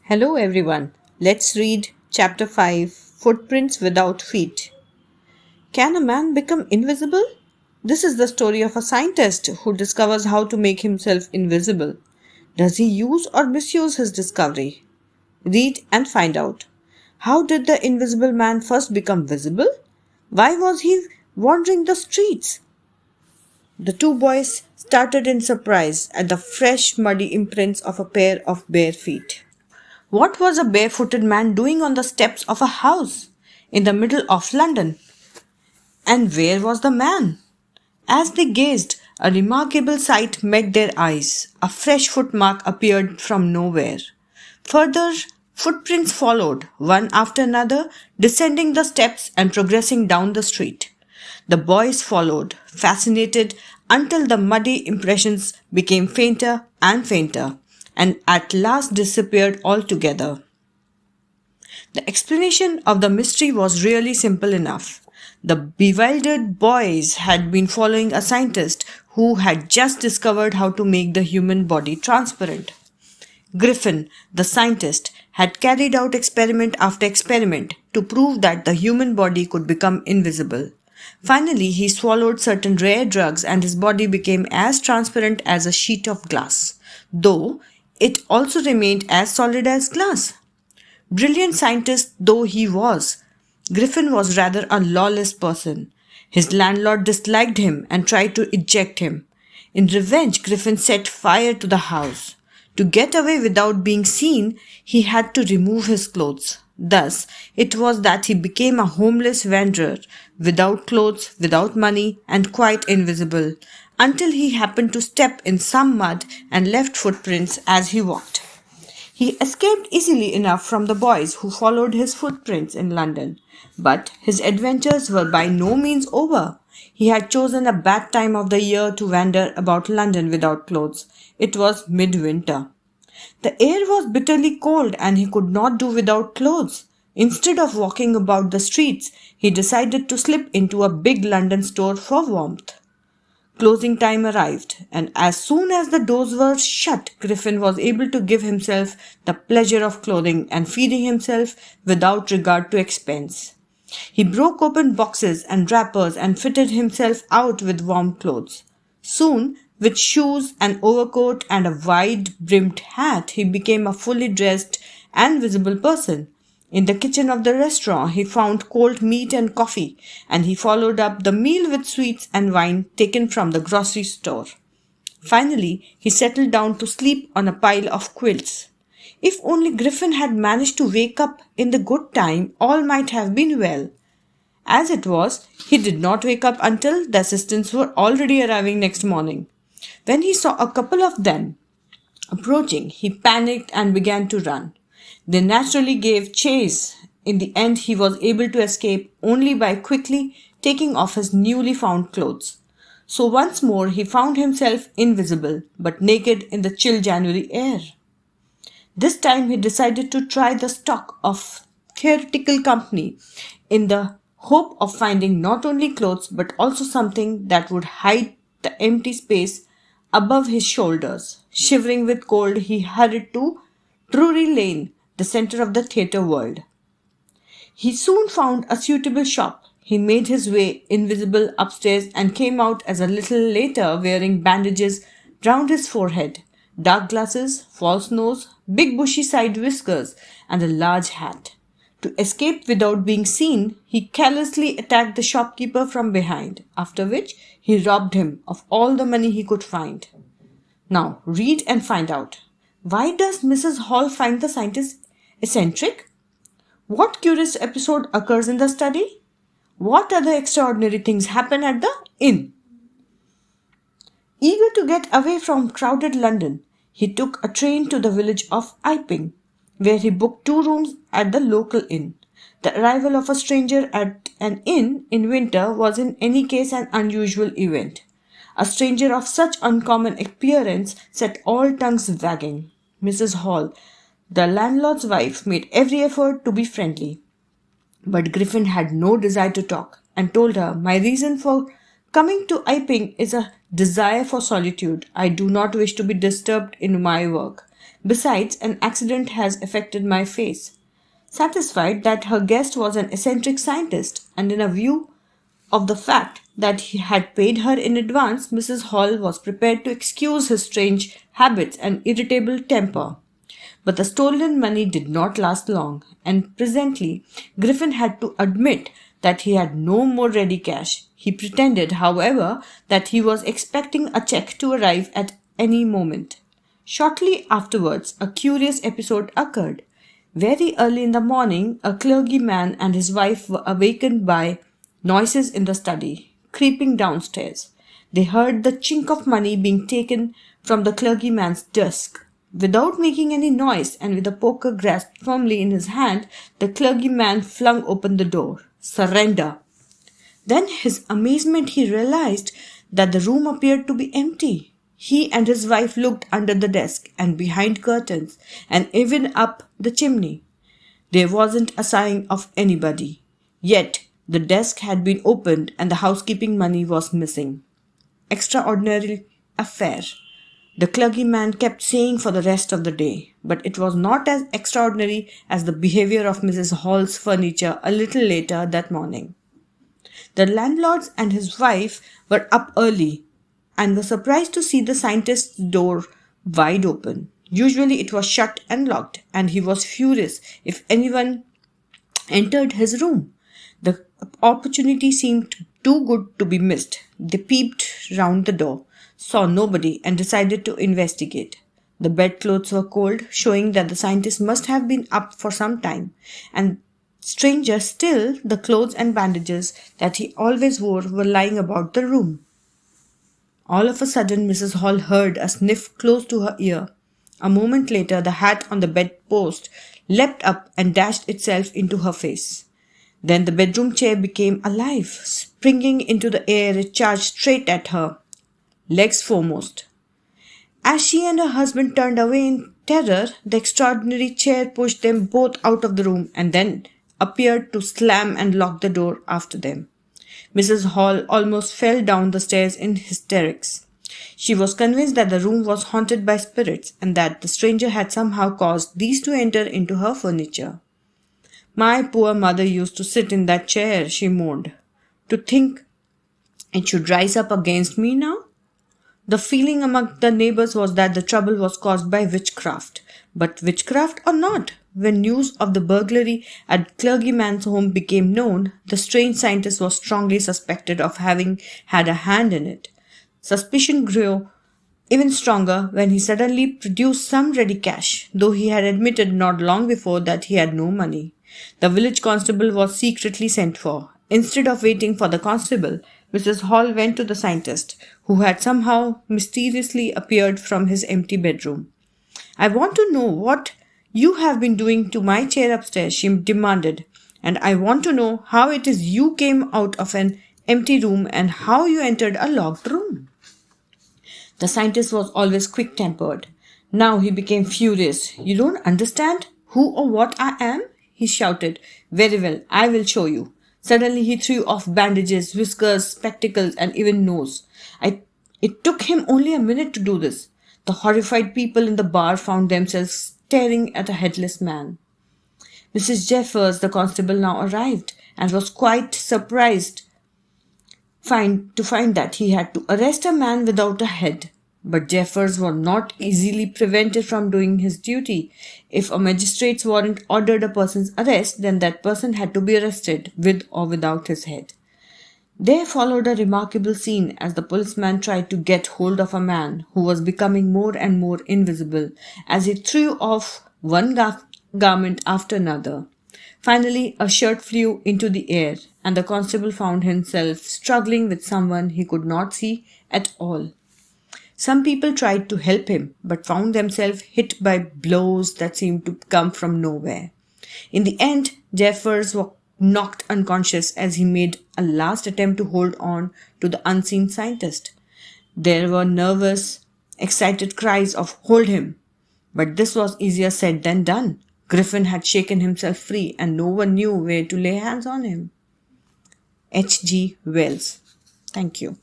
Hello everyone. Let's read Chapter 5 Footprints Without Feet. Can a man become invisible? This is the story of a scientist who discovers how to make himself invisible. Does he use or misuse his discovery? Read and find out. How did the invisible man first become visible? Why was he wandering the streets? The two boys started in surprise at the fresh, muddy imprints of a pair of bare feet. What was a barefooted man doing on the steps of a house in the middle of London? And where was the man? As they gazed, a remarkable sight met their eyes. A fresh footmark appeared from nowhere. Further, footprints followed, one after another, descending the steps and progressing down the street. The boys followed, fascinated, until the muddy impressions became fainter and fainter, and at last disappeared altogether. The explanation of the mystery was really simple enough. The bewildered boys had been following a scientist who had just discovered how to make the human body transparent. Griffin, the scientist, had carried out experiment after experiment to prove that the human body could become invisible. Finally, he swallowed certain rare drugs and his body became as transparent as a sheet of glass, though it also remained as solid as glass. Brilliant scientist though he was, Griffin was rather a lawless person. His landlord disliked him and tried to eject him. In revenge, Griffin set fire to the house. To get away without being seen, he had to remove his clothes. Thus, it was that he became a homeless wanderer, without clothes, without money, and quite invisible, until he happened to step in some mud and left footprints as he walked. He escaped easily enough from the boys who followed his footprints in London, but his adventures were by no means over. He had chosen a bad time of the year to wander about London without clothes. It was midwinter. The air was bitterly cold and he could not do without clothes. Instead of walking about the streets, he decided to slip into a big London store for warmth. Closing time arrived, and as soon as the doors were shut, Griffin was able to give himself the pleasure of clothing and feeding himself without regard to expense. He broke open boxes and wrappers and fitted himself out with warm clothes. Soon, with shoes, an overcoat, and a wide-brimmed hat, he became a fully dressed and visible person. In the kitchen of the restaurant, he found cold meat and coffee, and he followed up the meal with sweets and wine taken from the grocery store. Finally, he settled down to sleep on a pile of quilts. If only Griffin had managed to wake up in the good time, all might have been well. As it was, he did not wake up until the assistants were already arriving next morning. When he saw a couple of them approaching, he panicked and began to run. They naturally gave chase. In the end, he was able to escape only by quickly taking off his newly found clothes. So once more he found himself invisible, but naked in the chill January air. This time he decided to try the stock of theoretical company in the hope of finding not only clothes but also something that would hide the empty space above his shoulders. Shivering with cold, he hurried to Drury Lane, the center of the theatre world. He soon found a suitable shop. He made his way invisible upstairs and came out as a little later wearing bandages round his forehead, dark glasses, false nose, big bushy side whiskers, and a large hat. To escape without being seen, he carelessly attacked the shopkeeper from behind, after which he robbed him of all the money he could find. Now, read and find out. Why does Mrs. Hall find the scientist eccentric? What curious episode occurs in the study? What other extraordinary things happen at the inn? Eager to get away from crowded London, he took a train to the village of Iping, where he booked 2 rooms at the local inn. The arrival of a stranger at an inn in winter was in any case an unusual event. A stranger of such uncommon appearance set all tongues wagging. Mrs. Hall, the landlord's wife, made every effort to be friendly. But Griffin had no desire to talk and told her, "My reason for coming to Iping is a desire for solitude. I do not wish to be disturbed in my work. Besides, an accident has affected my face. Satisfied that her guest was an eccentric scientist, and in a view of the fact that he had paid her in advance, Mrs. Hall was prepared to excuse his strange habits and irritable temper. But the stolen money did not last long, and presently Griffin had to admit that he had no more ready cash. He pretended, however, that he was expecting a check to arrive at any moment. Shortly afterwards, a curious episode occurred. Very early in the morning, a clergyman and his wife were awakened by noises in the study. Creeping downstairs, they heard the chink of money being taken from the clergyman's desk. Without making any noise and with a poker grasped firmly in his hand, the clergyman flung open the door. Surrender! Then, his amazement, he realized that the room appeared to be empty. He and his wife looked under the desk and behind curtains and even up the chimney. There wasn't a sign of anybody. Yet, the desk had been opened and the housekeeping money was missing. Extraordinary affair, the clergyman kept saying for the rest of the day, but it was not as extraordinary as the behavior of Mrs. Hall's furniture a little later that morning. The landlord and his wife were up early and were surprised to see the scientist's door wide open. Usually it was shut and locked, and he was furious if anyone entered his room. The opportunity seemed too good to be missed. They peeped round the door, saw nobody, and decided to investigate. The bedclothes were cold, showing that the scientist must have been up for some time, and stranger still, the clothes and bandages that he always wore were lying about the room. All of a sudden, Mrs. Hall heard a sniff close to her ear. A moment later, the hat on the bedpost leapt up and dashed itself into her face. Then the bedroom chair became alive. Springing into the air, it charged straight at her, legs foremost. As she and her husband turned away in terror, the extraordinary chair pushed them both out of the room and then appeared to slam and lock the door after them. Mrs. Hall almost fell down the stairs in hysterics. She was convinced that the room was haunted by spirits and that the stranger had somehow caused these to enter into her furniture. My poor mother used to sit in that chair, she moaned. To think it should rise up against me now? The feeling among the neighbors was that the trouble was caused by witchcraft. But witchcraft or not, when news of the burglary at clergyman's home became known, the strange scientist was strongly suspected of having had a hand in it. Suspicion grew even stronger when he suddenly produced some ready cash, though he had admitted not long before that he had no money. The village constable was secretly sent for. Instead of waiting for the constable, Mrs. Hall went to the scientist, who had somehow mysteriously appeared from his empty bedroom. "I want to know what you have been doing to my chair upstairs," she demanded, "and I want to know how it is you came out of an empty room and how you entered a locked room." The scientist was always quick-tempered. Now he became furious. "You don't understand who or what I am?" he shouted. "Very well, I will show you." Suddenly he threw off bandages, whiskers, spectacles, and even nose. It took him only a minute to do this. The horrified people in the bar found themselves staring at a headless man. Mrs. Jeffers, the constable, now arrived and was quite surprised to find that he had to arrest a man without a head. But Jeffers was not easily prevented from doing his duty. If a magistrate's warrant ordered a person's arrest, then that person had to be arrested, with or without his head. There followed a remarkable scene as the policeman tried to get hold of a man who was becoming more and more invisible as he threw off one garment after another. Finally, a shirt flew into the air, and the constable found himself struggling with someone he could not see at all. Some people tried to help him, but found themselves hit by blows that seemed to come from nowhere. In the end, Jeffers was knocked unconscious as he made a last attempt to hold on to the unseen scientist. There were nervous, excited cries of "Hold him!" But this was easier said than done. Griffin had shaken himself free and no one knew where to lay hands on him. H.G. Wells. Thank you.